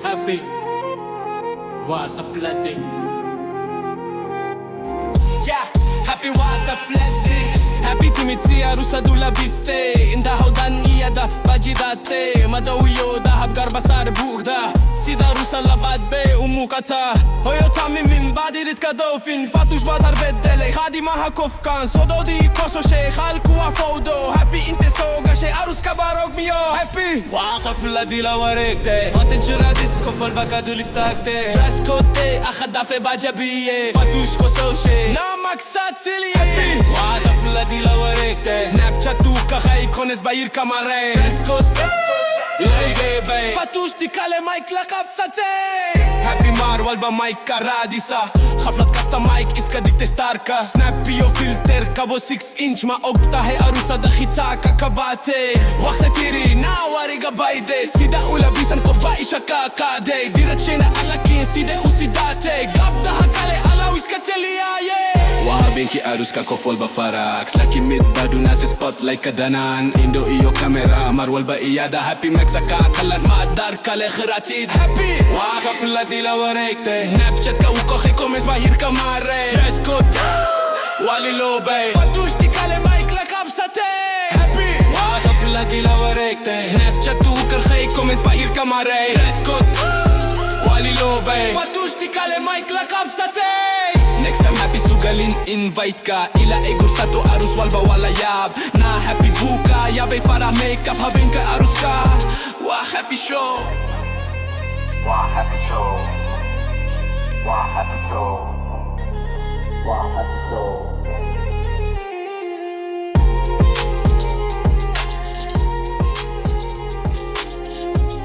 happy was a flooding. Yeah, happy was a flooding. Happy timid si aroosad u labistay. Indahaw dan iyada bajidate. Madawiyo dahab garbasar bughda. Sida aroosad labad be umukata. Hoyo tami min badi rit kadofin. Fatush badar beddele khadi maha kofkan. Sododi koso she khalku wa fawdo. Happy inte soga she aroos kabarog miyo. Happy واقف الذي لا وريكته ما تنشر ديسكو في البكادو لستاكته تراش كوتي اخدها في باجابيه فاتوش كوسوشي نامك ساتسيلي واقف الذي لا وريكته سناب شاتوكا خاي كونس باير كاماري تراش كوتي لايجي باي فاتوش تكالي مايك لقب ساتي هابي مار والبا مايك كاراديسا خفلت كاستا مايك اسكا ديك تستاركا سناب بيو فلتر كابو 6 انش ما اوكتا هي aroosad خيتاكا كباتي وقت تيري ناواري قبايدي سيدا أولا بيسان قف باقي شكاكا دي ديرت شينا ألاكين سيدا وسيداتي قبضها كالي ألا ويسكتلي آيه وهابينكي aroosad كفول بفاراكس لكن ميد بادو ناس سبوت لايك دانان اندو ايو كاميرا مروال بإيادة هابي مكسكا خلان ما الدار كالي خراتيد هابي واخف الذي لا وريكتي سناب شات كاوكو خيكو ميز باير كاماري تريس كود والي لو باي فاتوشتي كالي مايك لك أبساتي هابي واخف الذي لا وريكتي سناب شات وكر خيكو ميز باير كاماري تريس كود والي لو باي فاتوشتي كالي مايك لك أبساتي Next time happy sugalin invite ka ila egor sa to aroos walba wala yab na happy buka yabe fara makeup habin ka aroos ka wa happy show wa happy show wa happy show wa happy show